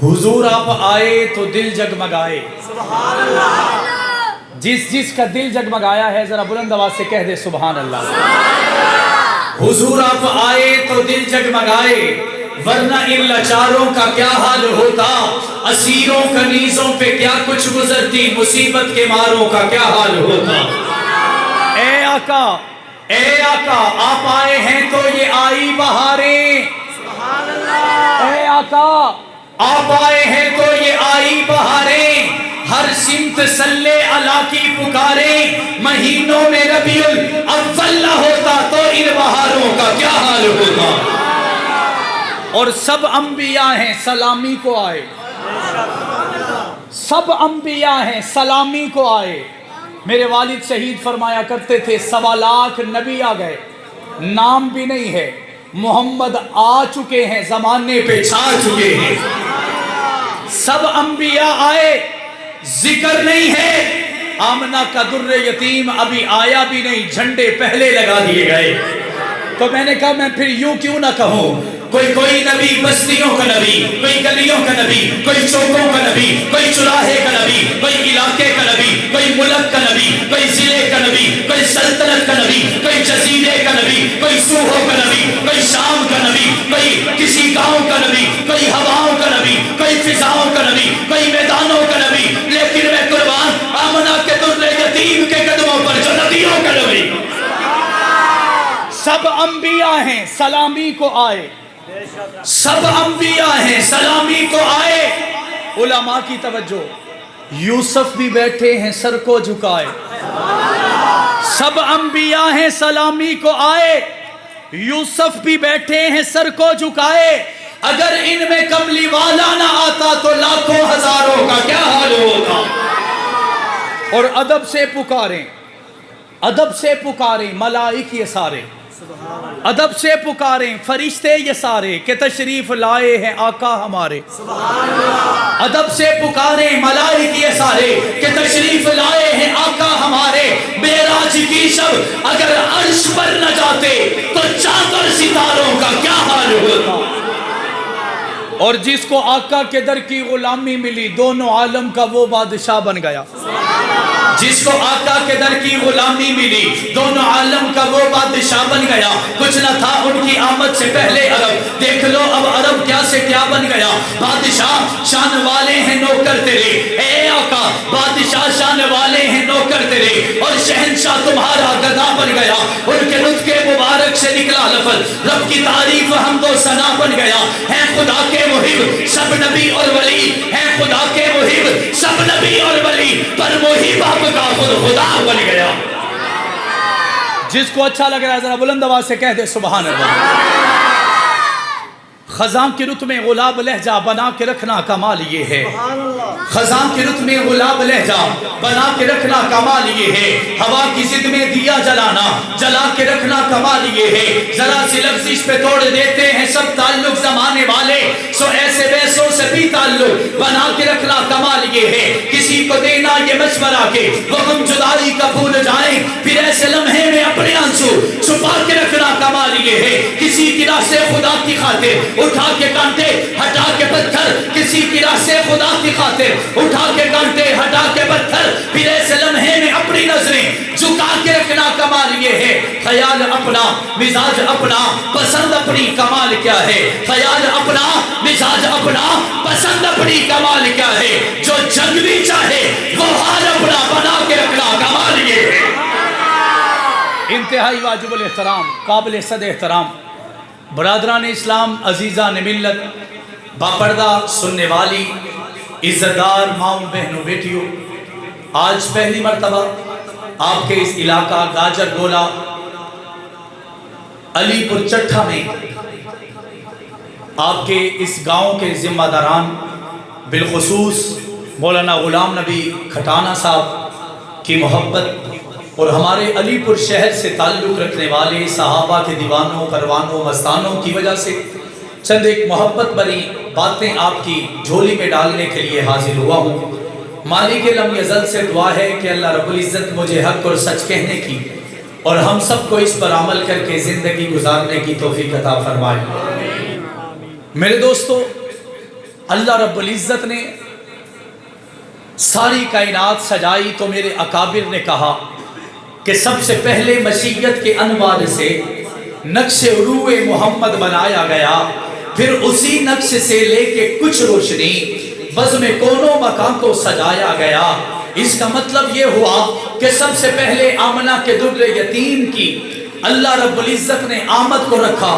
حضور آپ آئے تو دل جگمگائے. سبحان اللہ. جس کا دل جگمگایا ہے ذرا بلند آواز سے کہہ دے سبحان اللہ. حضور آپ آئے تو دل جگمگائے، ورنہ ان لاچاروں کا کیا حال ہوتا، اسیروں کنیزوں پہ کیا کچھ گزرتی، مصیبت کے ماروں کا کیا حال ہوتا. اے آقا اے آقا آپ آئے ہیں تو یہ آئی بہاریں. سبحان اللہ. اے آقا آپ آئے ہیں تو یہ آئی بہاریں، ہر سمت صلی اللہ کی پکاریں. مہینوں میں ربیع الاول نہ ہوتا تو ان بہاروں کا کیا حال ہوتا. اور سب انبیاء ہیں سلامی کو آئے، سب انبیاء ہیں سلامی کو آئے. میرے والد شہید فرمایا کرتے تھے 1.25 لاکھ نبی آ گئے، نام بھی نہیں ہے، محمد آ چکے ہیں، زمانے پہ چھا چکے ہیں. سب انبیاء آئے، ذکر نہیں ہے، آمنہ کا در یتیم ابھی آیا بھی نہیں، جھنڈے پہلے لگا دیے گئے. تو میں نے کہا میں پھر یوں کیوں نہ کہوں، کوئی نبی بستیوں کا نبی، کوئی گلیوں کا نبی، کوئی چوکوں کا نبی، کوئی چراہے کا نبی، کوئی علاقے کا نبی، کوئی ملک کا نبی، کوئی ضلع کا نبی، کوئی سلطنت کا نبی، کوئی جزیرے کا نبی، کوئی صوبوں کا نبی، کوئی شام کا نبی، کوئی کسی گاؤں کا نبی، کوئی ہواؤں کا نبی، کوئی فضاؤں کا نبی، کوئی میدانوں کا نبی. لیکن میں قربان آمنہ کے در یتیم کے قدموں پر جو نبیوں کا نبی. سب انبیاء ہیں سلامی کو آئے، سب انبیاء ہیں سلامی کو آئے. علماء کی توجہ، یوسف بھی بیٹھے ہیں سر کو جھکائے. سب انبیاء ہیں سلامی کو آئے، یوسف بھی بیٹھے ہیں سر کو جھکائے. اگر ان میں کملی والا نہ آتا تو لاکھوں ہزاروں کا کیا حال ہوتا. اور ادب سے پکاریں، ادب سے پکاریں ملائک یہ سارے، ادب سے پکاریں فرشتے یہ سارے کہ تشریف لائے ہیں آقا ہمارے. ادب سے پکاریں ملائک یہ سارے کہ تشریف لائے ہیں آقا ہمارے. معراج کی شب اگر عرش پر نہ جاتے تو چاند اور ستاروں کا کیا حال ہوتا. اور جس کو آقا کے در کی غلامی ملی دونوں عالم کا وہ بادشاہ بن گیا. جس کو آقا کے در کی غلامی ملی دونوں عالم کا وہ بادشاہ بن گیا. کچھ نہ تھا ان کی آمد سے پہلے عرب، دیکھ لو اب عرب کیا سے کیا بن گیا. بادشاہ شان والے ہیں نوکر تیرے، اے آقا بادشاہ شان والے ہیں نوکر تیرے، اور شہنشاہ تمہارا گدا بن گیا. ان کے نطق مبارک سے نکلا لفظ رب کی تعریف حمد و ثنا بن گیا. ہے خدا کے محب سب نبی اور ولی، ہے خدا کے محب سب نبی اور ولی، پر محب آپ کا خود خدا بن گیا. جس کو اچھا لگ رہا ہے ذرا بلند آواز سے کہہ دے سبحان اللہ. خزاں کی رت میں غلاب لہجہ بنا کے رکھنا کمال یہ ہے. خزاں کی رت میں غلاب لہجہ بنا کے رکھنا کمال یہ ہے. ہوا کی ضد میں دیا جلانا جلا کے رکھنا کمال یہ ہے. ذرا سی لفظ پہ توڑ دیتے ہیں سب تعلق زمانے والے، سو ایسے ویسوں سے بھی تعلق بنا کے رکھنا کمال یہ ہے. کسی کو دینا یہ مشورہ کہ وہ ہم جدائی کا بھول جائیں، پھر ایسے لمحے میں اپنے آنسو چھپا کے رکھنا کمال یہ ہے. کسی کی راہ سے خدا کی خاطر اٹھا کے کانٹے ہٹا کے پتھر، کسی کی راہ سے خدا کی خاطر اٹھا کے کانٹے ہٹا کے پتھر، پھر ایسے لمحے میں اپنی نظریں جھکا کے رکھنا کمال یہ ہے. خیال اپنا مزاج اپنا پسند اپنی کمال کیا ہے. خیال اپنا مزاج اپنا پسند اپنی کمال کیا ہے. جو جنگ بھی چاہے وہ حال اپنا بنا کے رکھنا کمال یہ ہے. انتہائی واجب الاحترام قابل صد احترام برادران اسلام، عزیزان ملت، باپردہ سننے والی عزت دار ماؤں بہنوں بیٹیوں، آج پہلی مرتبہ آپ کے اس علاقہ گاجر گولا علی پور چٹھا میں آپ کے اس گاؤں کے ذمہ داران بالخصوص مولانا غلام نبی کھٹانہ صاحب کی محبت اور ہمارے علی پور شہر سے تعلق رکھنے والے صحابہ کے دیوانوں پروانوں مستانوں کی وجہ سے چند ایک محبت بری باتیں آپ کی جھولی میں ڈالنے کے لیے حاضر ہوا ہوں. مالک لم یزل سے دعا ہے کہ اللہ رب العزت مجھے حق اور سچ کہنے کی اور ہم سب کو اس پر عمل کر کے زندگی گزارنے کی توفیق عطا فرمائے. میرے دوستو، اللہ رب العزت نے ساری کائنات سجائی تو میرے اکابر نے کہا کہ سب سے پہلے مشیت کے انوار سے نقش عروع محمد بنایا گیا، پھر اسی نقش سے لے کے کچھ روشنی بزم کونوں مکان کو سجایا گیا۔ اس کا مطلب یہ ہوا کہ سب سے پہلے آمنہ کے در یتیم کی اللہ رب العزت نے آمد کو رکھا،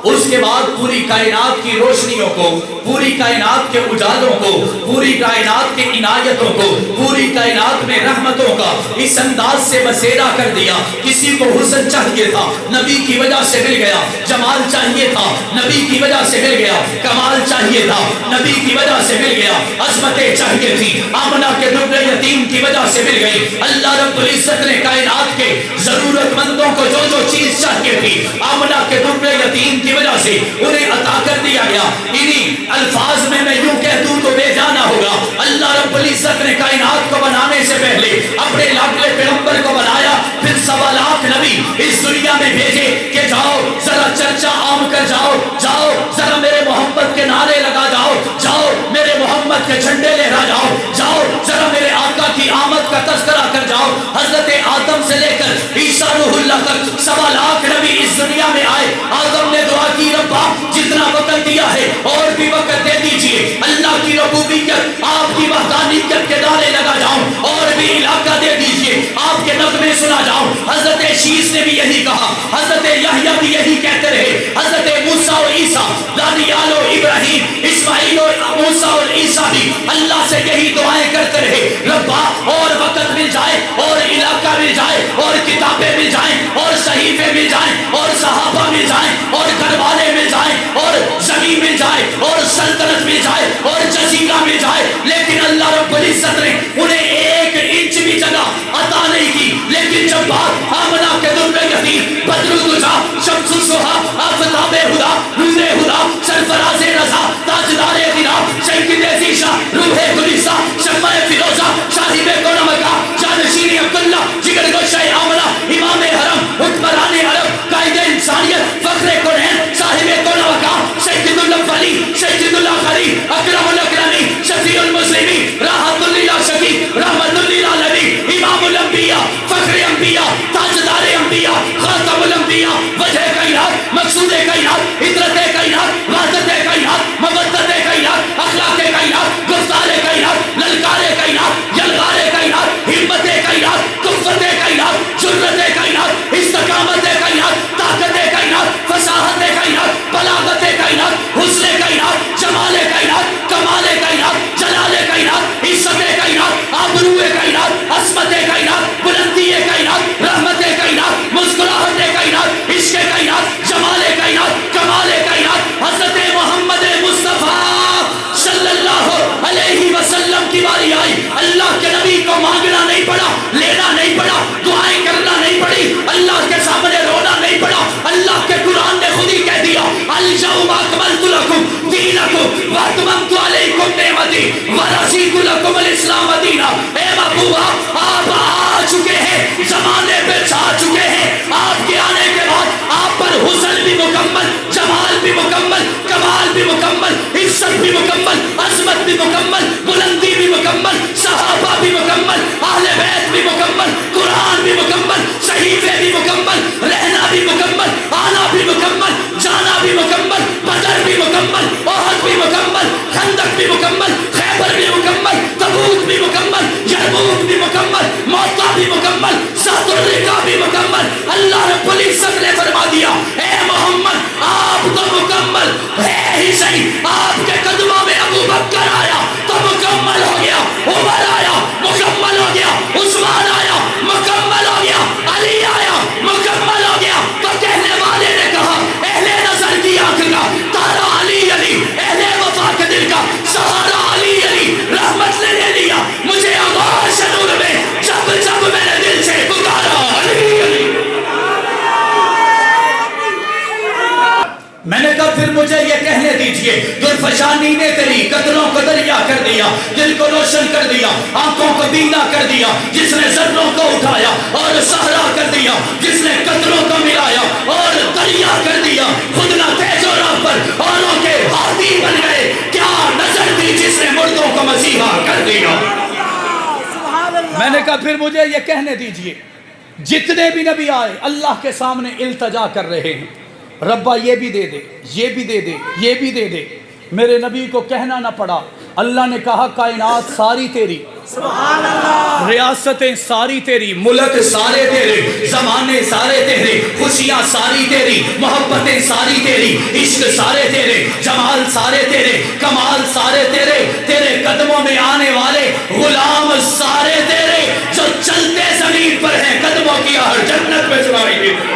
اس کے بعد پوری کائنات کی روشنیوں کو، پوری کائنات کے اجالوں کو، پوری کائنات کے عنایتوں کو، پوری کائنات میں رحمتوں کا اس انداز سے بسیرا کر دیا۔ کسی کو حسن چاہیے تھا، نبی کی وجہ سے مل گیا۔ جمال چاہیے تھا، نبی کی وجہ سے مل گیا۔ کمال چاہیے تھا، نبی کی وجہ سے مل گیا۔ عظمتیں چاہیے تھی، آمنہ کے در یتیم کی وجہ سے مل گئی۔ اللہ رب العزت نے کائنات کے ضرورت مندوں کو جو جو چیز چاہیے تھی، آمنہ کے در یتیم کی وجہ سے انہیں عطا کر دیا گیا۔ انہی الفاظ میں یوں کہہ دوں تو بے جانا ہوگا، اللہ رب العزت نے کائنات کو بنانے سے پہلے اپنے لاڈلے پیغمبر کو بنایا، پھر 1.25 لاکھ نبی اس دنیا میں بھیجے کہ جاؤ ذرا چرچا عام کر جاؤ، جاؤ ذرا میرے محمد کے نعرے لگا جاؤ، جاؤ میرے محمد کے جھنڈے لہرا جاؤ، جاؤ ذرا میرے آقا کی آمد کا تذکرہ کر جاؤ۔ حضرت آدم سے لے کر عیسیٰ روح اللہ تک 1.25 لاکھ نبی اس دنیا میں آئے۔ آدم نے دعا کی، ربا جتنا وقت دیا ہے اور بھی وقت دے دیجئے، اللہ کی ربوبیت آپ کی وحدانیت کے نعرے لگا جاؤں، اور بھی علاقہ دے دیجئے، آپ کے نغمے سنا جاؤں۔ حضرت شیس نے بھی یہی کہا، حضرت یحییٰ بھی یہی کہتے رہے، حضرت موسیٰ و عیسیٰ، دانیال و ابراہیم، اسماعیل و موسیٰ اور عیسیٰ بھی اللہ سے یہی دعائیں کرتے رہے، ربا اور وقت مل جائے، اور علاقہ مل جائے، اور کتابیں مل جائیں، اور صحیفے مل جائیں، اور صحابہ مل جائیں، اور گھر والے مل جائیں، اور زمین مل جائے، اور سلطنت مل جائے، اور جزیرہ مل جائے، لیکن اللہ رب العزت نے انہیں 1 انچ بھی جگہ عطا نہیں کی۔ لیکن جب بات آمنہ کے در یتیم، بدر الدجا، شمس الضحیٰ، آفتاب ہدیٰ، نور ہدیٰ، سرفراز رضا، تاجدار غنا، سید ذیشاں، روح گلستاں، شمع فیروزہ، صاحب کون مکہ، جانشین عبداللہ، جگر گوشہ آمنہ، امام حرم، حکمران عرب، قائد انسانیت، فخر کونین، صاحب کون مکہ، سید الاولین، سید الاخرین، اکرم الاکرمین، شفیع المسلمین، راحت للعاشقین، رحمت للعالمین، امام الانبیاء، فخر انبیاء، تاجدار انبیاء، خاتم الانبیاء، وجہ کائنات، مقصود کائنات، عطرت کائنات، وحدت کائنات، مودت کائنات، اخلاق کائنات، گفتار کائنات، للکار کائنات، یلغار کائنات، ہمت کائنات، قوت کائنات، جرت کائنات، استقامت کائنات، طاقت کائنات، فصاحت کائنات، بلاغت کائنات، حسن کائنات، جمال کائنات، کمال کائنات، جلال کائنات، عزت کائنات، آبرو کائنات، عظمت کائنات، بلندی کائنات، رحمت کائنات، مسکراہٹ کائنات، عشق کائنات، جمال کائنات، کمال کائنات، حضرت محمد مصطفیٰ صلی اللہ علیہ وسلم کی باری آئی۔ اللہ کے نبی کو مانگنا نہیں پڑا، لینا نہیں پڑا، دعائیں کرنا نہیں پڑی، اللہ کے سامنے رونا نہیں پڑا۔ اللہ کے قرآن نے خود ہی کہہ دیا، اليوم اکملت لکم دینکم واتممت علیکم نعمتی ورضیت لکم الاسلام دینا۔ اے محبوبہ، آپ آ چکے ہیں، زمانے پہ چھا چکے ہیں، آپ کے آنے کے بعد آپ پر حسن بھی مکمل، جمال بھی مکمل، کمال بھی مکمل، عزت بھی مکمل، عظمت بھی مکمل، بلندی بھی مکمل، صحابہ بھی مکمل، اہل بیت بھی مکمل، قرآن بھی مکمل، صحیفے بھی مکمل، رہنا بھی مکمل، آنا بھی مکمل، جانا بھی مکمل، بدر بھی مکمل، احد بھی مکمل، خندق بھی مکمل، خیبر بھی مکمل، تبوک بھی مکمل، یرموک بھی مکمل، موطا بھی مکمل، ذات الرقا بھی مکمل۔ اللہ رب العزت نے فرما دیا، اے محمد آپ تو مکمل ہے ہی صحیح، آپ کے قدموں میں ابو بکر آیا تو مکمل ہو گیا، عمر آیا مکمل ہو گیا، عثمان آیا مکمل ہو گیا، علی آیا مکمل ہو گیا۔ تو کہنے والے نے کہا، اہل نظر کی آنکھ کا تارا علی علی، اہل وفا کے دل کا سہارا علی علی، رحمت نے لے لیا مجھے آغاز نور میں، جب جب میں نے دل سے پکارا علی علی۔ میں نے کہا پھر مجھے یہ کہنے دیجئے، درفشانی نے تیری قدروں کو دریا کر دیا، دل کو روشن کر دیا، آنکھوں کو بینا کر دیا، جس نے ذروں کو اٹھایا اور صحرا کر دیا، جس نے قطروں کو ملایا اور دریا کر دیا، خود نہ تیز و راہ پر اوروں کے ہاتھی بن گئے، کیا نظر دی میں نے کہا پھر مجھے یہ کہنے دیجئے، جتنے بھی نبی آئے اللہ کے سامنے التجا کر رہے ہیں، ربا یہ بھی دے دے، یہ بھی دے دے، یہ بھی دے دے۔ میرے نبی کو کہنا نہ پڑا، اللہ نے کہا کائنات ساری تیری، سبحان اللہ، ریاستیں ساری تیری، ملک سارے تیرے، زمانے سارے تیرے، خوشیاں ساری تیری، محبتیں ساری تیری، عشق سارے تیرے، جمال سارے تیرے، کمال سارے تیرے، تیرے قدموں میں آنے والے غلام سارے تیرے، جو چلتے زمین پر ہیں قدموں کی آہٹ جنت میں سنائی دیتی۔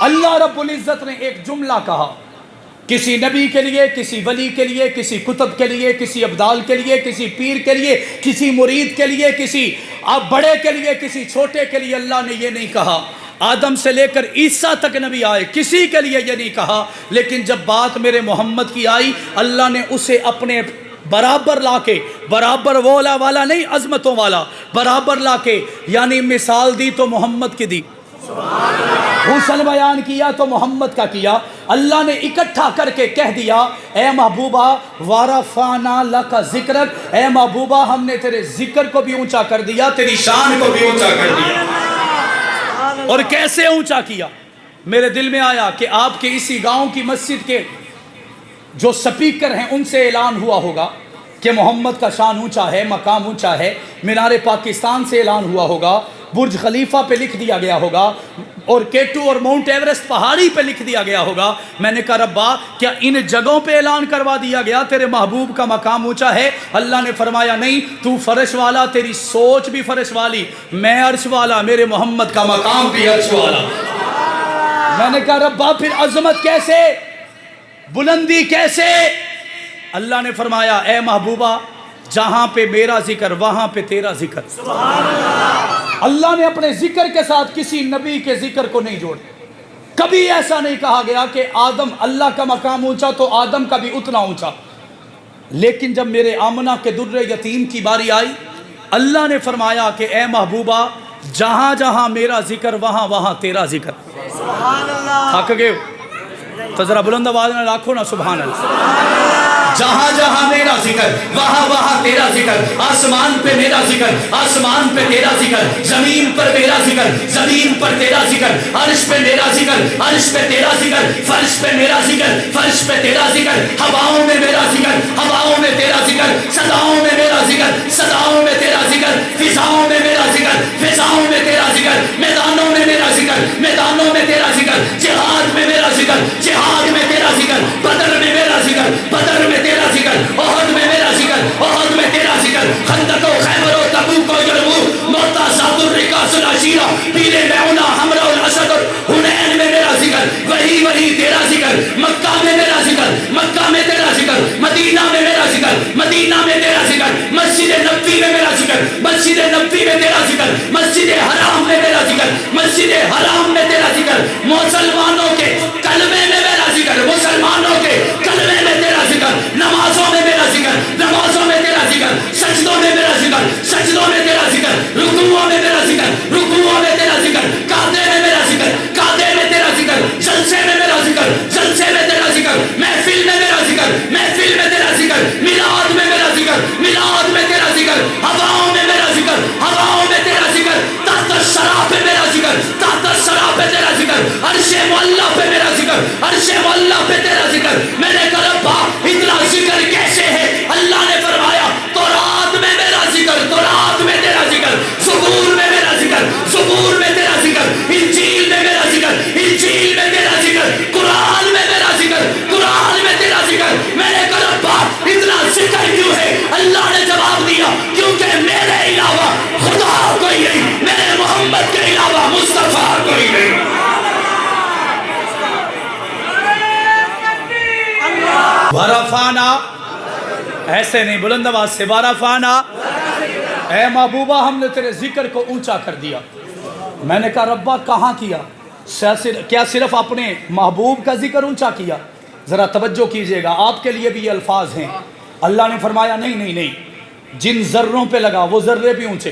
اللہ رب العزت نے ایک جملہ کہا، کسی نبی کے لیے، کسی ولی کے لیے، کسی کتب کے لیے، کسی ابدال کے لیے، کسی پیر کے لیے، کسی مرید کے لیے، کسی بڑے کے لیے، کسی چھوٹے کے لیے اللہ نے یہ نہیں کہا۔ آدم سے لے کر عیسیٰ تک نبی آئے، کسی کے لیے یہ نہیں کہا، لیکن جب بات میرے محمد کی آئی اللہ نے اسے اپنے برابر لا کے، برابر والا والا نہیں، عظمتوں والا برابر لا کے، یعنی مثال دی تو محمد کی دی، حسن بیان کیا تو محمد کا کیا۔ اللہ نے اکٹھا کر کے کہہ دیا، اے محبوبہ وَرَفَعْنَا لَكَ ذِكْرَكَ، اے محبوبہ ہم نے تیرے ذکر کو بھی اونچا کر دیا، تیری شان کو بھی اونچا کر دیا۔ اور کیسے اونچا کیا؟ میرے دل میں آیا کہ آپ کے اسی گاؤں کی مسجد کے جو سپیکر ہیں ان سے اعلان ہوا ہوگا کہ محمد کا شان اونچا ہے، مقام اونچا ہے۔ مینار پاکستان سے اعلان ہوا ہوگا، برج خلیفہ پہ لکھ دیا گیا ہوگا، اور کیٹو اور ماؤنٹ ایورسٹ پہاڑی پہ لکھ دیا گیا ہوگا۔ میں نے کہا ربا کیا ان جگہوں پہ اعلان کروا دیا گیا تیرے محبوب کا مقام اونچا ہے؟ اللہ نے فرمایا نہیں، تو فرش والا، تیری سوچ بھی فرش والی، میں عرش والا، میرے محمد کا مقام بھی عرش والا۔ میں نے کہا ربا پھر عظمت کیسے، بلندی کیسے؟ اللہ نے فرمایا اے محبوبہ جہاں پہ میرا ذکر وہاں پہ تیرا ذکر۔ اللہ نے اپنے ذکر کے ساتھ کسی نبی کے ذکر کو نہیں جوڑا۔ کبھی ایسا نہیں کہا گیا کہ آدم اللہ کا مقام اونچا تو آدم کا بھی اتنا اونچا۔ لیکن جب میرے آمنہ کے در یتیم کی باری آئی اللہ نے فرمایا کہ اے محبوبہ جہاں جہاں میرا ذکر وہاں وہاں تیرا ذکر۔ سبحان اللہ، تھک گئے تو ذرا بلند آواز میں لاکھو نا سبحان اللہ۔ جہاں جہاں میرا ذکر وہاں وہاں تیرا ذکر، آسمان پہ میرا ذکر آسمان پہ تیرا ذکر، زمین پر میرا ذکر زمین پر تیرا ذکر، عرش پہ میرا ذکر عرش پہ تیرا ذکر، فرش پہ میرا ذکر فرش پہ تیرا ذکر، ہواؤں میں میرا ذکر ہواؤں میں تیرا ذکر، صداؤں میں میرا ذکر صداؤں میں تیرا ذکر، فضاؤں میں میرا ذکر فضاؤں میں تیرا ذکر، میدانوں میں میرا ذکر میدانوں میں تیرا ذکر، جہاد میں میرا ذکر جہاد میں تیرا ذکر، بدر میں میرا ذکر بدر میں تیرا ذکر، احد میں میرا ذکر احد میں تیرا ذکر، خندق و خیبر و تبوک و یرموک، موتا ذات الرکاس العشیرہ، پیل میعونہ حمرہ الاسد، حنین میں میرا ذکر وہی وہی تیرا ذکر، مکہ میں میرا ذکر مکہ میں تیرا ذکر، مدینہ میں میرا ذکر مدینہ میں تیرا ذکر، مسجد نبوی میں میرا ذکر مسجد نبوی میں تیرا ذکر، مسجد حرام میں میرا ذکر مسجد حرام میں تیرا ذکر، مسلمانوں کے کلمے میں میرا ذکر مسلمانوں کے کلمے میں تیرا ذکر، نمازوں میں میرا ذکر نمازوں میں تیرا ذکر، سجدوں میں میرا ذکر سجدوں میں تیرا ذکر، رکوعوں میں میرا ذکر رکوعوں میں تیرا ذکر، قعدے میں میرا ذکر قعدے میں تیرا ذکر، جلسے میں میرا ذکر جلسے میں تیرا ذکر، محفل میں میرا ذکر محفل میں تیرا ذکر، میلاد میں میرا ذکر میلاد میں تیرا ذکر، ہواؤں میں میرا ذکر ہواؤں میں تیرا ذکر، تحت الثری پہ میرا ذکر تحت الثری پہ تیرا ذکر، عرش معلی پہ میرا ذکر عرش معلی پہ تیرا ذکر۔ میں نے کہا ربا اتنا ذکر کیسے ہے؟ اللہ نے فرمایا تورات میں میرا ذکر تورات میں تیرا ذکر، زبور میں میرا ذکر زبور میں تیرا ذکر، انجیل میں میرا ذکر انجیل میں تیرا ذکر، قرآن میں میرا ذکر قرآن میں تیرا ذکر۔ میں نے کہا ربا اتنا ذکر کیوں ہے؟ اللہ نے جواب دیا کیونکہ میرے علاوہ خدا کوئی نہیں، میرے محمد کے علاوہ مصطفیٰ کوئی نہیں۔ ورفعنا ایسے نہیں، بلند آواز سے ورفعنا، اے محبوبہ ہم نے تیرے ذکر کو اونچا کر دیا۔ میں نے کہا ربا کہاں کیا؟ کیا صرف اپنے محبوب کا ذکر اونچا کیا؟ ذرا توجہ کیجئے گا، آپ کے لیے بھی یہ الفاظ ہیں۔ اللہ نے فرمایا نہیں نہیں نہیں، جن ذروں پہ لگا وہ ذرے بھی اونچے،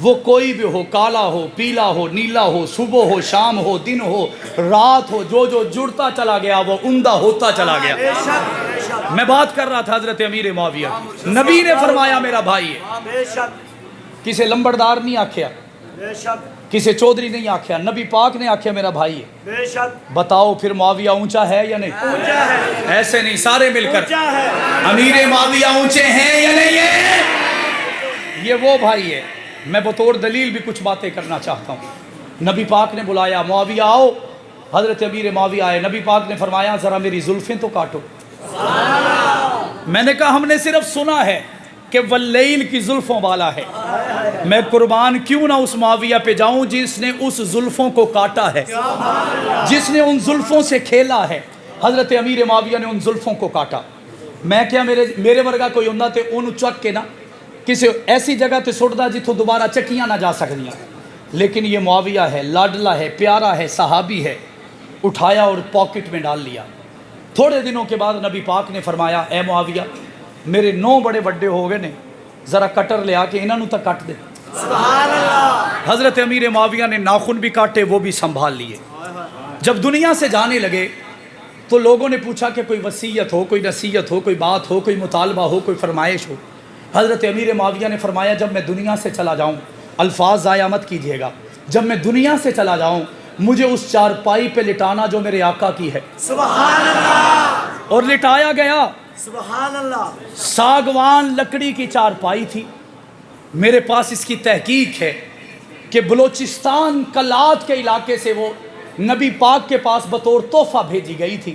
وہ کوئی بھی ہو، کالا ہو، پیلا ہو، نیلا ہو، صبح ہو، شام ہو، دن ہو، رات ہو، جو جو جڑتا چلا گیا وہ عمدہ ہوتا چلا گیا۔ بے شک بے شک میں بات کر رہا تھا حضرت امیر معاویہ کی، نبی نے فرمایا میرا بھائی ہے، بے شک کسے لمبردار نہیں آکھیا، بے شک کسے چودھری نہیں آکھیا، نبی پاک نے آکھیا میرا بھائی ہے۔ بے شک بتاؤ پھر معاویہ اونچا ہے یا نہیں؟ اونچا ہے ایسے نہیں، سارے مل کر، اونچا ہے امیر معاویہ اونچے ہیں یا نہیں ہیں؟ یہ وہ بھائی ہے۔ میں بطور دلیل بھی کچھ باتیں کرنا چاہتا ہوں۔ نبی پاک نے بلایا، معاویہ آؤ۔ حضرت امیر معاویہ آئے، نبی پاک نے فرمایا ذرا میری زلفیں تو کاٹو۔ میں نے کہا ہم نے صرف سنا ہے کہ واللیل کی زلفوں والا ہے، میں قربان کیوں نہ اس معاویہ پہ جاؤں جس نے اس زلفوں کو کاٹا ہے، جس نے ان زلفوں سے کھیلا ہے۔ حضرت امیر معاویہ نے ان زلفوں کو کاٹا۔ میں کیا میرے ورگا کوئی ہوندہ تے انہوں چک کے نا کسی ایسی جگہ تے سٹدا جتھوں دوبارہ چکیاں نہ جا سکدیاں، لیکن یہ معاویہ ہے، لاڈلا ہے، پیارا ہے، صحابی ہے، اٹھایا اور پاکٹ میں ڈال لیا۔ تھوڑے دنوں کے بعد نبی پاک نے فرمایا اے معاویہ میرے 9 بڑے بڑے ہو گئے نے، ذرا کٹر لے آ کے انہوں تک کٹ دے۔ سبحان اللہ حضرت امیر معاویہ نے ناخن بھی کاٹے، وہ بھی سنبھال لیے۔ جب دنیا سے جانے لگے تو لوگوں نے پوچھا کہ کوئی وصیت ہو، کوئی نصیحت ہو، کوئی بات ہو، کوئی مطالبہ ہو، کوئی فرمائش ہو۔ حضرت امیر معاویہ نے فرمایا جب میں دنیا سے چلا جاؤں، الفاظ ضائع مت کیجیے گا، جب میں دنیا سے چلا جاؤں مجھے اس چارپائی پہ لٹانا جو میرے آقا کی ہے۔ سبحان اللہ اور لٹایا گیا۔ سبحان اللہ ساگوان لکڑی کی چارپائی تھی۔ میرے پاس اس کی تحقیق ہے کہ بلوچستان کلات کے علاقے سے وہ نبی پاک کے پاس بطور تحفہ بھیجی گئی تھی۔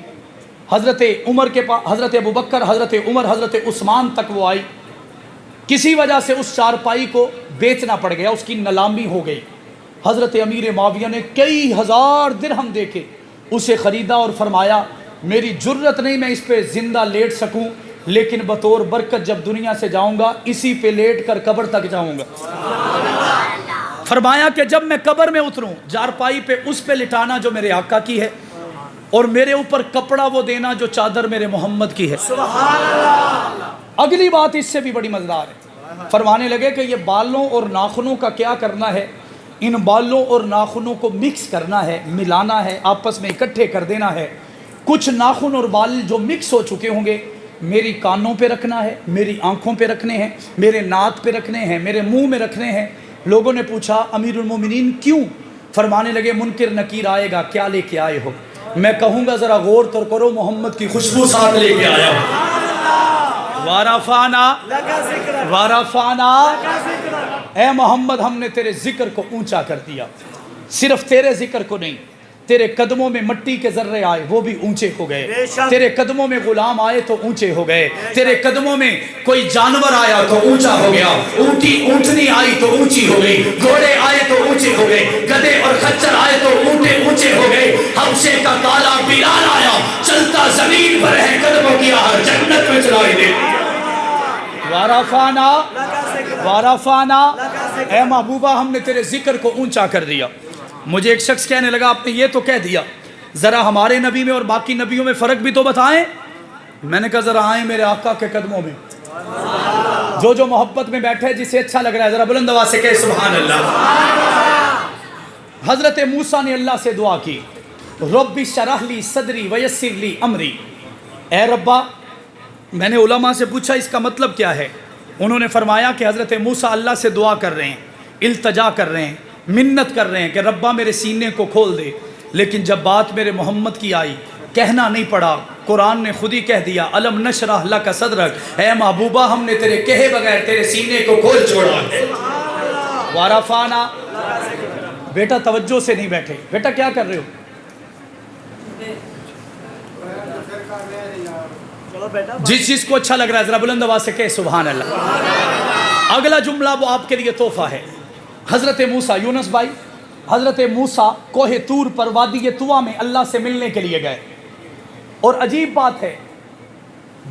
حضرت عمر کے پاس، حضرت ابوبکر، حضرت عمر، حضرت عثمان تک وہ آئی۔ کسی وجہ سے اس چارپائی کو بیچنا پڑ گیا، اس کی نیلامی ہو گئی۔ حضرت امیر معاویہ نے کئی ہزار درہم دے کے اسے خریدا اور فرمایا میری جرت نہیں میں اس پہ زندہ لیٹ سکوں، لیکن بطور برکت جب دنیا سے جاؤں گا اسی پہ لیٹ کر قبر تک جاؤں گا۔ فرمایا کہ جب میں قبر میں اتروں چارپائی پہ اس پہ لٹانا جو میرے آقا کی ہے، اور میرے اوپر کپڑا وہ دینا جو چادر میرے محمد کی ہے۔ سبحان اللہ اگلی بات اس سے بھی بڑی مزیدار ہے، فرمانے لگے کہ یہ بالوں اور ناخنوں کا کیا کرنا ہے، ان بالوں اور ناخنوں کو مکس کرنا ہے، ملانا ہے، آپس میں اکٹھے کر دینا ہے۔ کچھ ناخن اور بال جو مکس ہو چکے ہوں گے میری کانوں پہ رکھنا ہے، میری آنکھوں پہ رکھنے ہیں، میرے ناک پہ رکھنے ہیں، میرے منہ میں رکھنے ہیں۔ لوگوں نے پوچھا امیر المومنین کیوں؟ فرمانے لگے منکر نکیر آئے گا، کیا لے کے آئے ہو؟ میں کہوں گا ذرا غور تو کرو، محمد کی خوشبو ساتھ لے کے آیا ہوں۔ وارفانا لگا ذکر وارفانا، لگا ذکر اے محمد ہم نے تیرے ذکر کو اونچا کر دیا۔ صرف تیرے ذکر کو نہیں، تیرے قدموں میں مٹی کے ذرے آئے وہ بھی اونچے ہو بے گئے، شک۔ تیرے قدموں میں غلام آئے تو اونچے ہو گئے، تیرے قدموں میں کوئی جانور آیا تو اونچا ہو گیا، اونٹنی آئی تو اونچی ہو گئی، گھوڑے آئے تو اونچے ہو گئے، گدھے اور خچر آئے تو اونٹے اونچے ہو گئے۔ حبشے کا کالا بلال آیا، چلتا زمین پر ہے قدموں کی آہٹ جنت میں چلائی دے۔ وارفانا لگا ذکر وارفانا، لگا ذکر اے محبوبہ ہم نے تیرے ذکر کو اونچا کر دیا۔ مجھے ایک شخص کہنے لگا آپ نے یہ تو کہہ دیا، ذرا ہمارے نبی میں اور باقی نبیوں میں فرق بھی تو بتائیں۔ میں نے کہا ذرا آئیں میرے آقا کے قدموں میں، جو محبت میں بیٹھے جسے اچھا لگ رہا ہے ذرا بلند آواز سے کہے سبحان اللہ۔ حضرت موسیٰ نے اللہ سے دعا کی رب اشرح لی صدری ویسر لی امری، اے ربا، میں نے علماء سے پوچھا اس کا مطلب کیا ہے؟ انہوں نے فرمایا کہ حضرت موسیٰ اللہ سے دعا کر رہے ہیں، التجا کر رہے ہیں، منت کر رہے ہیں کہ ربا میرے سینے کو کھول دے، لیکن جب بات میرے محمد کی آئی کہنا نہیں پڑا، قرآن نے خود ہی کہہ دیا الم نشرح لک صدرک، اے محبوبہ ہم نے تیرے کہے بغیر تیرے سینے کو کھول چھوڑا ہے۔ وارفانا، بیٹا توجہ سے نہیں بیٹھے، بیٹا کیا کر رہے ہو؟ چلو بیٹا جس چیز کو اچھا لگ رہا ہے ذرا بلند آواز سے کہے سبحان اللہ۔ اگلا جملہ وہ آپ کے لیے تحفہ ہے۔ حضرت موسیٰ، یونس بھائی، حضرت موسیٰ کوہ طور پر وادی طویٰ میں اللہ سے ملنے کے لیے گئے، اور عجیب بات ہے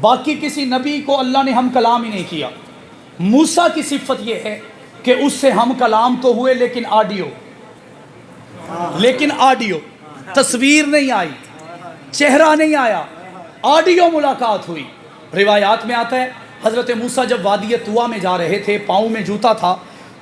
باقی کسی نبی کو اللہ نے ہم کلام ہی نہیں کیا، موسیٰ کی صفت یہ ہے کہ اس سے ہم کلام تو ہوئے لیکن آڈیو تصویر نہیں آئی، چہرہ نہیں آیا، آڈیو ملاقات ہوئی۔ روایات میں آتا ہے حضرت موسیٰ جب وادی طویٰ میں جا رہے تھے، پاؤں میں جوتا تھا،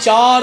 4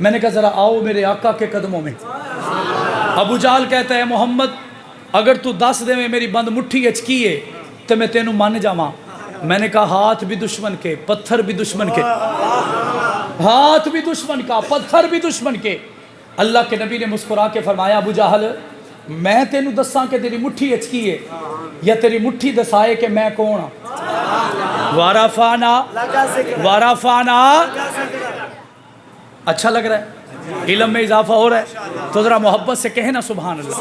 میں نے کہا ذرا آؤ میرے آقا کے قدموں میں. ابو جہل کہتا ہے محمد اگر تو 10 دے میں میری بند مٹھی اچ کیے تو میں تینوں مان جاواں. میں نے کہا ہاتھ بھی دشمن کے پتھر بھی دشمن کے، ہاتھ بھی دشمن کا پتھر بھی دشمن کے. اللہ کے نبی نے مسکرا کے فرمایا ابو جہل میں تینوں دساں کہ تیری مٹھی اچ کیے یا تیری مٹھی دسائے کہ میں کون ہاں. وارفانا لگا ذکر وارفانا. اچھا لگ رہا ہے؟ علم میں اضافہ ہو رہا ہے تو ذرا محبت سے کہنا سبحان اللہ،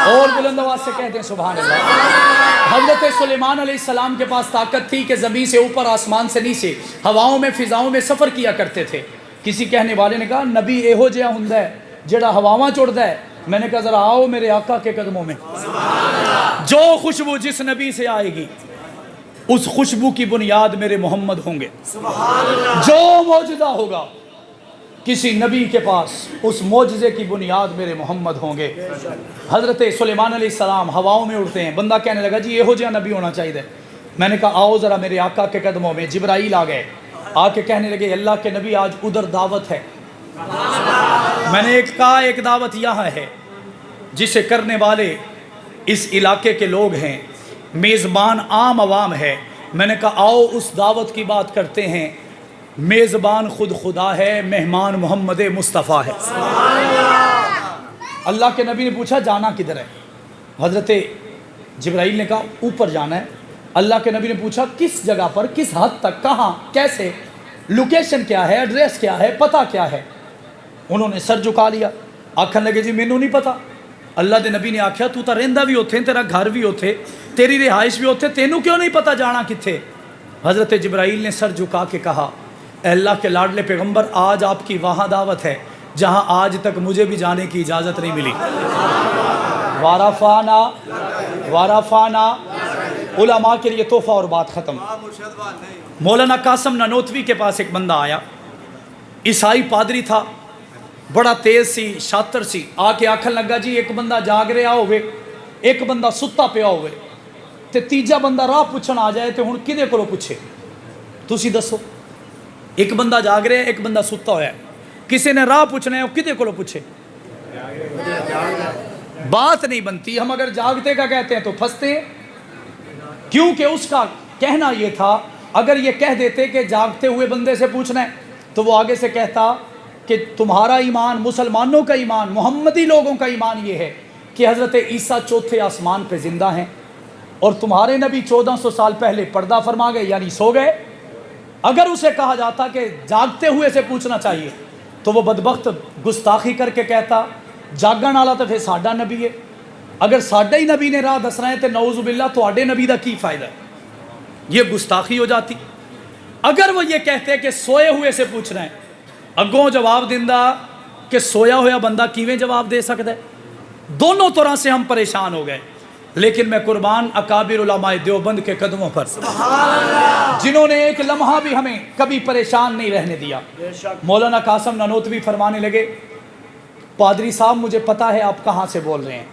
اور بلند آواز سے کہہ دیں سبحان اللہ. حضرت سلیمان علیہ السلام کے پاس طاقت تھی کہ زمین سے اوپر آسمان سے نیچے ہواؤں میں فضاؤں میں سفر کیا کرتے تھے. کسی کہنے والے نے کہا نبی ایہو جہا ہوندا ہے جڑا ہواواں چڑھدا ہے. میں نے کہا ذرا آؤ میرے آقا کے قدموں میں. جو خوشبو جس نبی سے آئے گی اس خوشبو کی بنیاد میرے محمد ہوں گے. جو معجزہ ہوگا کسی نبی کے پاس اس معجزے کی بنیاد میرے محمد ہوں گے. حضرت سلیمان علیہ السلام ہواؤں میں اڑتے ہیں. بندہ کہنے لگا جی یہو جہاں نبی ہونا چاہیے. میں نے کہا آؤ ذرا میرے آقا کے قدموں میں. جبرائیل آ گئے، آ کے کہنے لگے اللہ کے نبی آج ادھر دعوت ہے. میں نے کہا ایک دعوت یہاں ہے جسے کرنے والے اس علاقے کے لوگ ہیں، میزبان عام عوام ہے. میں نے کہا آؤ اس دعوت کی بات کرتے ہیں. میزبان خود خدا ہے، مہمان محمد مصطفیٰ ہے. اللہ کے نبی نے پوچھا جانا کدھر ہے؟ حضرت جبرائیل نے کہا اوپر جانا ہے. اللہ کے نبی نے پوچھا کس جگہ پر، کس حد تک، کہاں، کیسے، لوکیشن کیا ہے، ایڈریس کیا ہے، پتہ کیا ہے؟ انہوں نے سر جھکا لیا. آکھن لگے جی مینوں نہیں پتا. اللہ دے نبی نے آکھیا تو رہندا بھی ہوتے، تیرا گھر بھی ہوتے، تیری رہائش بھی ہوتے، تینوں کیوں نہیں پتا جانا کتھے؟ حضرت جبرائیل نے سر جھکا کے کہا اے اللہ کے لاڈلے پیغمبر آج آپ کی وہاں دعوت ہے جہاں آج تک مجھے بھی جانے کی اجازت نہیں ملی. وارفانا وارفانا. علماء کے لیے تحفہ اور بات ختم. مولانا قاسم نانوتوی کے پاس ایک بندہ آیا، عیسائی پادری تھا، بڑا تیز سی، شاطر سی. آ کے آکھن لگا جی ایک بندہ جاگ رہا ہوئے، ایک بندہ ستا پیا ہوئے تے تیجا بندہ راہ پوچھن آ جائے تے ہن کدے کولوں پوچھے؟ تسی دسو. ایک بندہ جاگ رہا ہے، ایک بندہ ستا ہوا ہے، کسی نے راہ پوچھنا ہے وہ کدے کولوں پوچھے؟ بات نہیں بنتی. ہم اگر جاگتے کا کہتے ہیں تو پھنستے ہیں، کیونکہ اس کا کہنا یہ تھا اگر یہ کہہ دیتے کہ جاگتے ہوئے بندے سے پوچھنا ہے تو وہ آگے سے کہتا کہ تمہارا ایمان، مسلمانوں کا ایمان، محمدی لوگوں کا ایمان یہ ہے کہ حضرت عیسیٰ چوتھے آسمان پہ زندہ ہیں اور تمہارے نبی 1400 سال پہلے پردہ فرما گئے یعنی سو گئے. اگر اسے کہا جاتا کہ جاگتے ہوئے سے پوچھنا چاہیے تو وہ بدبخت گستاخی کر کے کہتا جاگن والا تو پھر ساڈا نبی ہے، اگر ساڈا ہی نبی نے راہ دسنا ہے تو نعوذ باللہ تواڈے نبی دا کی فائدہ ہے؟ یہ گستاخی ہو جاتی. اگر وہ یہ کہتے کہ سوئے ہوئے سے پوچھنا ہے، اگوں جواب دیندہ کہ سویا ہوا بندہ کیویں جواب دے سکتا ہے؟ دونوں طرح سے ہم پریشان ہو گئے. لیکن میں قربان اکابر علماء دیوبند کے قدموں پر جنہوں نے ایک لمحہ بھی ہمیں کبھی پریشان نہیں رہنے دیا. مولانا قاسم نانوتوی فرمانے لگے پادری صاحب مجھے پتا ہے آپ کہاں سے بول رہے ہیں،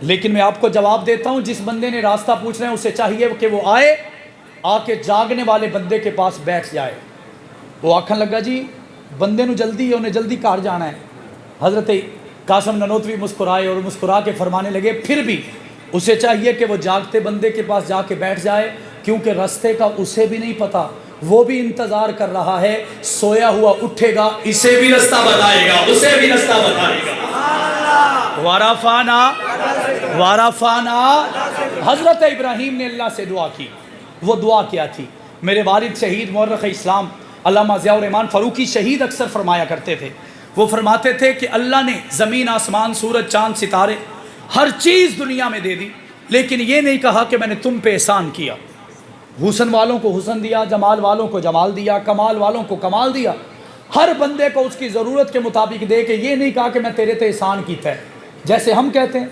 لیکن میں آپ کو جواب دیتا ہوں جس بندے نے راستہ پوچھنا ہے اسے چاہیے کہ وہ آئے، آ کے جاگنے والے بندے کے پاس بیٹھ جائے. وہ آکھن لگا جی بندے نو جلدی ہے، انہیں جلدی کار جانا ہے. حضرت قاسم نانوتوی مسکرائے اور مسکرا کے فرمانے لگے پھر بھی اسے چاہیے کہ وہ جاگتے بندے کے پاس جا کے بیٹھ جائے، کیونکہ راستے کا اسے بھی نہیں پتا، وہ بھی انتظار کر رہا ہے. سویا ہوا اٹھے گا، اسے بھی راستہ بتائے گا، اسے بھی راستہ بتائے گا. وارفانا وارفانا. حضرت ابراہیم نے اللہ سے دعا کی. وہ دعا کیا تھی؟ میرے والد شہید مورخ اسلام علامہ ضیاء الرحمن فاروقی شہید اکثر فرمایا کرتے تھے. وہ فرماتے تھے کہ اللہ نے زمین، آسمان، سورج، چاند، ستارے، ہر چیز دنیا میں دے دی، لیکن یہ نہیں کہا کہ میں نے تم پہ احسان کیا. حسن والوں کو حسن دیا، جمال والوں کو جمال دیا، کمال والوں کو کمال دیا. ہر بندے کو اس کی ضرورت کے مطابق دے کے یہ نہیں کہا کہ میں تیرے تے احسان کیتا ہے. جیسے ہم کہتے ہیں،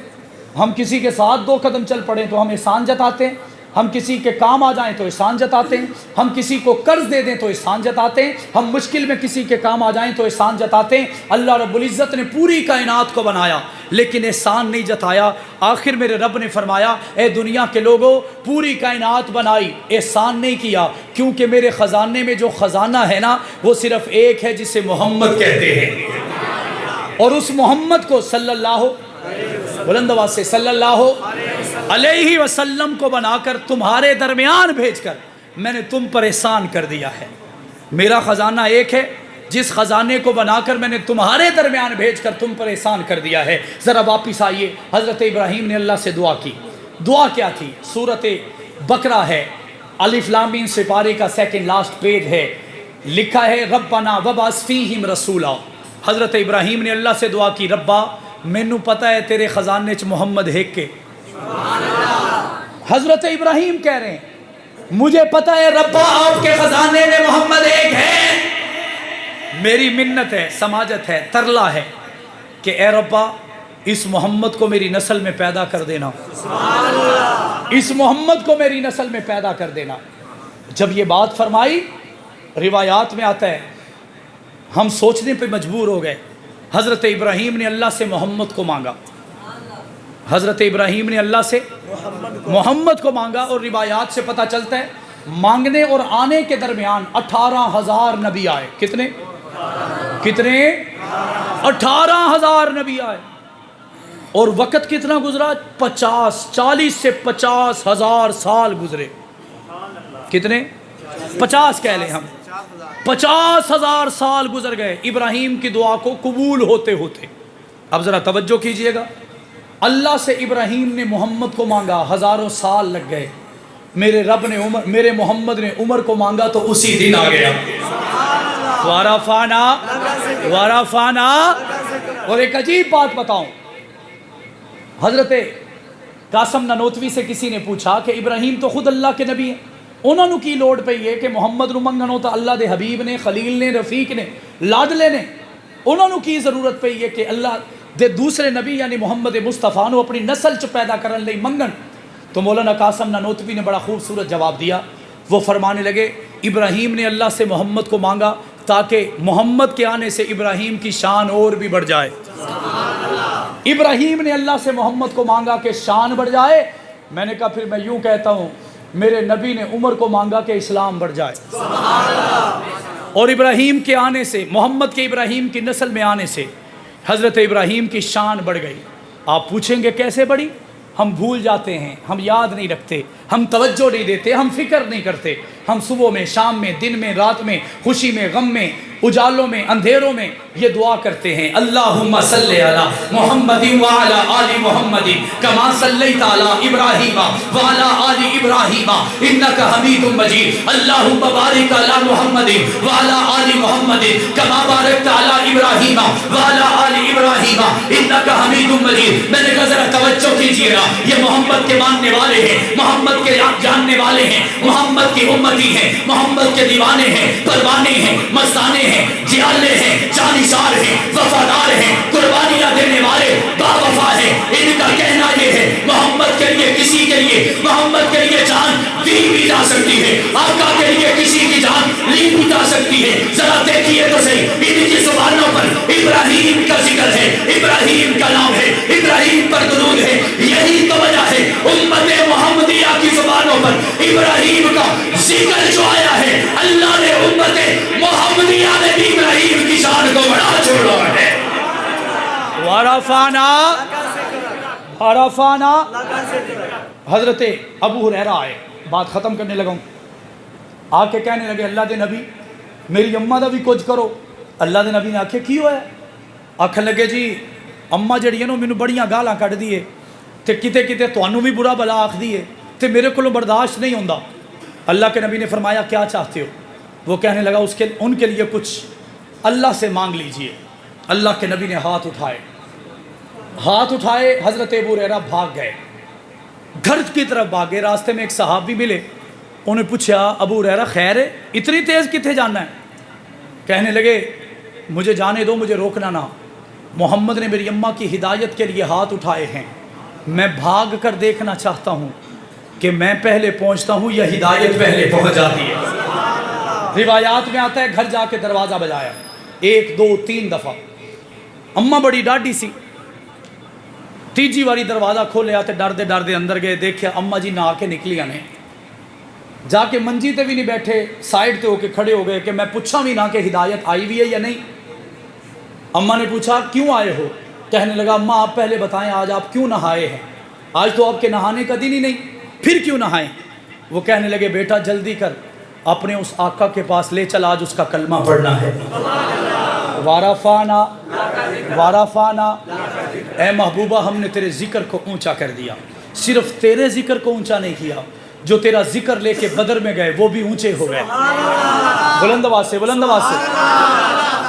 ہم کسی کے ساتھ 2 قدم چل پڑیں تو ہم احسان جتاتے ہیں. ہم کسی کے کام آ جائیں تو احسان جتاتے ہیں، ہم کسی کو قرض دے دیں تو احسان جتاتے ہیں، ہم مشکل میں کسی کے کام آ جائیں تو احسان جتاتے ہیں۔ اللہ رب العزت نے پوری کائنات کو بنایا لیکن احسان نہیں جتایا۔ آخر میرے رب نے فرمایا اے دنیا کے لوگوں، پوری کائنات بنائی، احسان نہیں کیا، کیونکہ میرے خزانے میں جو خزانہ ہے نا وہ صرف ایک ہے جسے محمد کہتے ہیں، اور اس محمد کو صلی اللہ بلند آواز سے صلی اللہ علیہ وسلم کو بنا کر تمہارے درمیان بھیج کر میں نے تم پر احسان کر دیا ہے۔ میرا خزانہ ایک ہے جس خزانے کو بنا کر میں نے تمہارے درمیان بھیج کر تم پر احسان کر دیا ہے۔ ذرا واپس آئیے، حضرت ابراہیم نے اللہ سے دعا کی۔ دعا کیا تھی؟ سورۃ بقرہ ہے، الف لام میم سپارے کا سیکنڈ لاسٹ پیج ہے، لکھا ہے ربنا وبعث فیہم رسولا۔ حضرت ابراہیم نے اللہ سے دعا کی، ربا مینوں پتہ ہے تیرے خزانے چ محمد ہے کے۔ حضرت ابراہیم کہہ رہے ہیں مجھے پتہ ہے ربا آپ کے خزانے میں محمد ایک ہے، میری منت ہے، سماجت ہے، ترلا ہے کہ اے ربا اس محمد کو میری نسل میں پیدا کر دینا، اس محمد کو میری نسل میں پیدا کر دینا۔ جب یہ بات فرمائی، روایات میں آتا ہے ہم سوچنے پہ مجبور ہو گئے، حضرت ابراہیم نے اللہ سے محمد کو مانگا، حضرت ابراہیم نے اللہ سے محمد کو مانگا، اور روایات سے پتہ چلتا ہے مانگنے اور آنے کے درمیان 18,000 نبی آئے۔ کتنے 18,000 نبی آئے، اور وقت کتنا گزرا؟ 40 سے 50,000 سال گزرے۔ کتنے؟ 50 کہہ لیں ہم، 50,000 سال گزر گئے ابراہیم کی دعا کو قبول ہوتے ہوتے۔ اب ذرا توجہ کیجئے گا، اللہ سے ابراہیم نے محمد کو مانگا، ہزاروں سال لگ گئے، میرے رب نے عمر، میرے محمد نے عمر کو مانگا تو اسی دن آ گیا۔ وارفانا۔ اور ایک عجیب بات بتاؤں، حضرت قاسم نانوتوی سے کسی نے پوچھا کہ ابراہیم تو خود اللہ کے نبی ہیں، انہوں نے کی لوڑ پئی ہے کہ محمد نو منگن ہوتا اللہ دے حبیب نے، خلیل نے، رفیق نے، لاڈلے نے، انہوں نے کی ضرورت پئی ہے کہ اللہ دے دوسرے نبی یعنی محمد مصطفیٰ نو اپنی نسل چ پیدا کرن لئی منگن؟ تو مولانا قاسم نانوتوی نے بڑا خوبصورت جواب دیا، وہ فرمانے لگے ابراہیم نے اللہ سے محمد کو مانگا تاکہ محمد کے آنے سے ابراہیم کی شان اور بھی بڑھ جائے۔ ابراہیم نے اللہ سے محمد کو مانگا کہ شان بڑھ جائے، میں نے کہا پھر میں یوں کہتا ہوں میرے نبی نے عمر کو مانگا کہ اسلام بڑھ جائے، اور ابراہیم کے آنے سے، محمد کے ابراہیم کی نسل میں آنے سے حضرت ابراہیم کی شان بڑھ گئی۔ آپ پوچھیں گے کیسے بڑھی؟ ہم بھول جاتے ہیں، ہم یاد نہیں رکھتے، ہم توجہ نہیں دیتے، ہم فکر نہیں کرتے، ہم صبح میں، شام میں، دن میں، رات میں، خوشی میں، غم میں، اجالوں میں، اندھیروں میں یہ دعا کرتے ہیں، اللہم صلی علی محمد وعلی آل محمد کما صلیت علی ابراہیم وعلی آل ابراہیم انک حمید مجید، اللہم بارک علی محمد وعلی آل محمد کما بارکت علی ابراہیم وعلی آل ابراہیم انک حمید مجید۔ میں نے کہا ذرا توجہ کیجیے گا، یہ محمد کے ماننے والے ہیں، محمد کے جاننے والے ہیں، محمد کی امتی ہیں، محمد کے دیوانے ہیں، پروانے ہیں، مستانے ہیں، جیالے ہیں، جانثار ہیں، وفادار ہیں، قربانیاں دینے والے، با وفا ہیں۔ ان کا کہنا یہ ہے محمد کے لیے، کسی کے لیے، محمد کے لیے جان دی بھی جا سکتی ہے، آقا کے لیے کسی کی جان لی بھی جا سکتی ہے۔ ذرا دیکھیے تو صحیح، ان کی زبانوں پر ابراہیم کا ذکر ہے، ابراہیم کا نام ہے، ابراہیم پر درود ہے۔ یہی تو وجہ ہے امت محمدیہ کی زبانوں پر ابراہیم کا ذکر جو آیا ہے، اللہ نے امت محمدیہ میں بھی ابراہیم کی شان کو بڑا چھوڑا ہے۔ وارفانا وارفانا۔ حضرت ابو ہریرہ آئے، بات ختم کرنے لگا ہوں، آ کے کہنے لگے اللہ دے نبی میری اماں دا بھی کچھ کرو۔ اللہ دے نبی نے آکھے کی ہویا؟ آکھن لگے جی اماں جڑی ہے نا مینوں بڑیاں گالاں کڈ دیے تے کتے کتے تانوں بھی برا بلا آکھ دیے تے میرے کولوں برداشت نہیں ہوندا۔ اللہ کے نبی نے فرمایا کیا چاہتے ہو؟ وہ کہنے لگا ان کے لیے کچھ اللہ سے مانگ لیجئے۔ اللہ کے نبی نے ہاتھ اٹھائے، حضرت ابو ہریرہ بھاگ گئے، گھر کی طرف بھاگے۔ راستے میں ایک صحابی ملے، انہیں پوچھا ابو ہریرہ خیر ہے، اتنی تیز کتنے جانا ہے؟ کہنے لگے مجھے جانے دو، مجھے روکنا نہ، محمد نے میری اماں کی ہدایت کے لیے ہاتھ اٹھائے ہیں، میں بھاگ کر دیکھنا چاہتا ہوں کہ میں پہلے پہنچتا ہوں یا ہدایت پہلے پہنچ جاتی ہے؟ روایات میں آتا ہے گھر جا کے دروازہ بجایا 1 2 3 دفعہ. اماں بڑی ڈاڈی سی, تیجی واری دروازہ کھولیا تے ڈردے ڈردے اندر گئے, دیکھیا اماں جی نہا کے نکلی نے, جا کے منجی تے بھی نہیں بیٹھے, سائیڈ تے ہو کے کھڑے ہو گئے کہ میں پوچھا بھی نہ کہ ہدایت آئی ہوئی ہے یا نہیں. اماں نے پوچھا کیوں آئے ہو؟ کہنے لگا اماں آپ پہلے بتائیں آج آپ کیوں نہائے ہیں؟ آج تو آپ کے نہانے کا دن ہی نہیں, پھر کیوں نہائیں؟ وہ کہنے لگے بیٹا جلدی کر, اپنے اس آقا کے پاس لے چل, آج اس کا کلمہ پڑھنا ہے. وارفانا وارفانا, اے محبوبہ ہم نے تیرے ذکر کو اونچا کر دیا. صرف تیرے ذکر کو اونچا نہیں کیا, جو تیرا ذکر لے کے بدر میں گئے وہ بھی اونچے ہو گئے. بلند آواز سے, بلند آواز سے.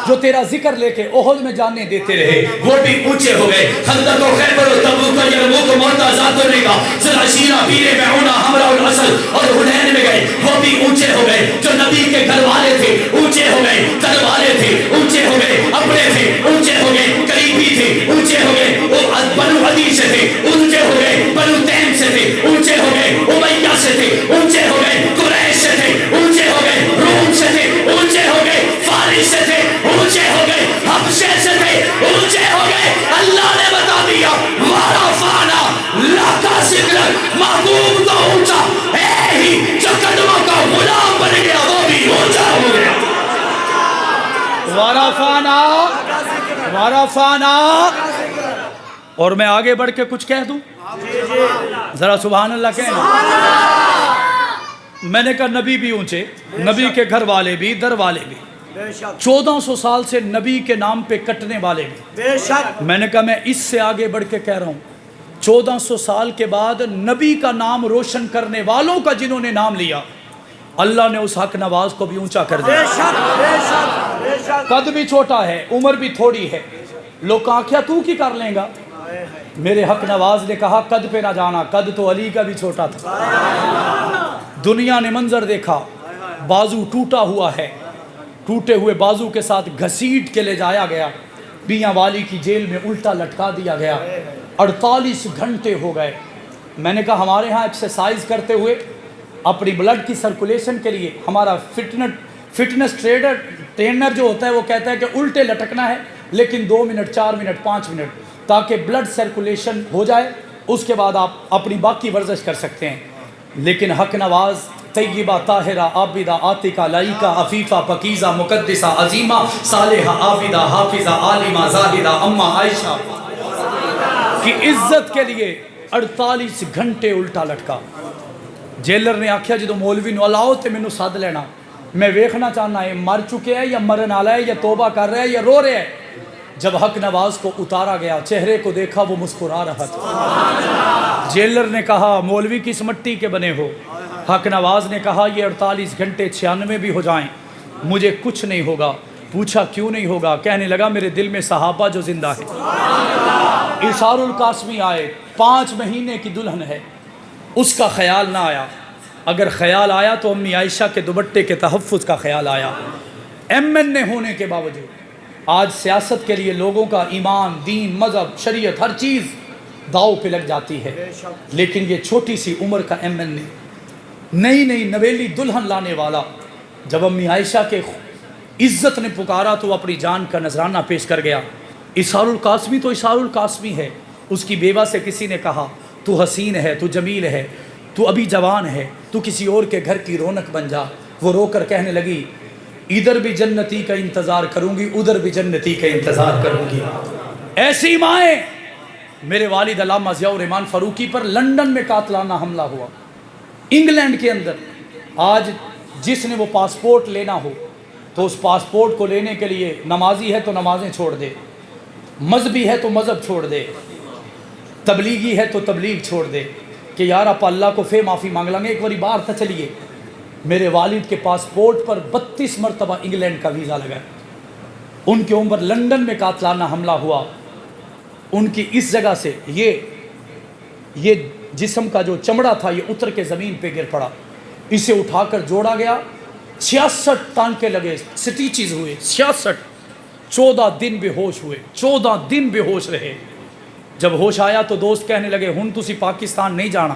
جو تیرا ذکر لے کے احد میں جانے دیتے رہے وہ بھی اونچے ہو گئے. خندق و خیبر و تبوک و یرموک و معتہ ذات الرقا ذوالعشیرہ بیرے معونہ حمراء الاسد اور حنین میں گئے وہ بھی اونچے ہو گئے. جو نبی کے گھر والے تھے اونچے ہو گئے, گھر والے تھے اونچے ہو گئے, اپنے تھے اونچے ہو گئے, قریبی تھے اونچے ہو گئے, وہ بنو عدی سے تھے اونچے ہو گئے, بنو تیم سے تھے اونچے ہو گئے, امیہ سے تھے اونچے ہو گئے, قریش سے تھے اونچے ہو گئے, روم سے تھے اونچے ہو گئے, فارس سے تھے اونچے ہو گئے, حبشے سے تھے اونچے ہو گئے. اللہ نے بتا دیا وارفانا لاکا ذکر, محبوب تو اونچا ہے ہی, جو قدموں کا غلام بن گیا وہ بھی اونچا ہو گیا. وارفانا وارفانا. اور میں آگے بڑھ کے کچھ کہہ دوں, ذرا سبحان اللہ کہنا. میں نے کہا نبی بھی اونچے, نبی کے گھر والے بھی, در والے بھی, 1400 سال سے نبی کے نام پہ کٹنے والے بھی. میں نے کہا میں اس سے آگے بڑھ کے کہہ رہا ہوں, 1400 سال کے بعد نبی کا نام روشن کرنے والوں کا جنہوں نے نام لیا, اللہ نے اس حق نواز کو بھی اونچا کر دیا. قد بھی چھوٹا ہے, عمر بھی تھوڑی ہے, لوگ کہا کیا تو کی کر لیں گا؟ میرے حق نواز نے کہا قد پہ نہ جانا, قد تو علی کا بھی چھوٹا تھا. دنیا نے منظر دیکھا, بازو ٹوٹا ہوا ہے, ٹوٹے ہوئے بازو کے ساتھ گھسیٹ کے لے جایا گیا, بیاں والی کی جیل میں الٹا لٹکا دیا گیا, 48 گھنٹے ہو گئے. میں نے کہا ہمارے ہاں ایکسرسائز کرتے ہوئے اپنی بلڈ کی سرکولیشن کے لیے ہمارا فٹنس ٹرینر جو ہوتا ہے وہ کہتا ہے کہ الٹے لٹکنا ہے, لیکن 2 منٹ 4 منٹ 5 منٹ, تاکہ بلڈ سرکولیشن ہو جائے, اس کے بعد آپ اپنی باقی ورزش کر سکتے ہیں. لیکن حق نواز طیبہ طاہرہ عابدہ عاتقہ لائقہ عفیفہ پکیزہ مقدسہ عظیمہ صالحہ عابدہ حافظہ عالمہ زاہدہ اماں عائشہ کی عزت کے لیے 48 گھنٹے الٹا لٹکا. جیلر نے آکھیا جدو مولوی نو الاؤ تے مینوں سد لینا, میں ویکھنا چاہنا ہے مر چکے ہے یا مرن والا ہے یا توبہ کر رہا ہے یا رو رہا ہے. جب حق نواز کو اتارا گیا, چہرے کو دیکھا وہ مسکرا رہا تھا. جیلر نے کہا مولوی کس مٹی کے بنے ہو؟ حق نواز نے کہا یہ 48 گھنٹے 96 بھی ہو جائیں مجھے کچھ نہیں ہوگا. پوچھا کیوں نہیں ہوگا؟ کہنے لگا میرے دل میں صحابہ جو زندہ ہے. ایثار القاسمی آئے, 5 مہینے کی دلہن ہے, اس کا خیال نہ آیا. اگر خیال آیا تو امی عائشہ کے دوپٹے کے تحفظ کا خیال آیا. MN ہونے کے باوجود آج سیاست کے لیے لوگوں کا ایمان, دین, مذہب, شریعت ہر چیز داؤ پہ لگ جاتی ہے, لیکن یہ چھوٹی سی عمر کا MN نئی نئی نویلی دلہن لانے والا جب امی عائشہ کے عزت نے پکارا تو اپنی جان کا نذرانہ پیش کر گیا. ایثار القاسمی تو ایثار القاسمی ہے. اس کی بیوہ سے کسی نے کہا تو حسین ہے, تو جمیل ہے, تو ابھی جوان ہے, تو کسی اور کے گھر کی رونق بن جا. وہ رو کر کہنے لگی ادھر بھی جنتی کا انتظار کروں گی, ادھر بھی جنتی کا انتظار کروں گی. ایسی مائیں. میرے والد علامہ ضیاء الرحمان فاروقی پر لندن میں قاتلانہ حملہ ہوا, انگلینڈ کے اندر. آج جس نے وہ پاسپورٹ لینا ہو تو اس پاسپورٹ کو لینے کے لیے نمازی ہے تو نمازیں چھوڑ دے, مذہبی ہے تو مذہب چھوڑ دے, تبلیغی ہے تو تبلیغ چھوڑ دے کہ یار آپ اللہ کو فے معافی مانگ لیں گے, ایک باری باہر تھا چلیے. میرے والد کے پاسپورٹ پر 32 مرتبہ انگلینڈ کا ویزا لگا. ان کے عمر لندن میں قاتلانہ حملہ ہوا. ان کی اس جگہ سے یہ جسم کا جو چمڑا تھا یہ اتر کے زمین پہ گر پڑا. اسے اٹھا کر جوڑا گیا, 66 ٹانکے لگے, سٹیچز ہوئے 66. 14 دن بے ہوش ہوئے, 14 دن بے ہوش رہے. جب ہوش آیا تو دوست کہنے لگے ہن تسی پاکستان نہیں جانا,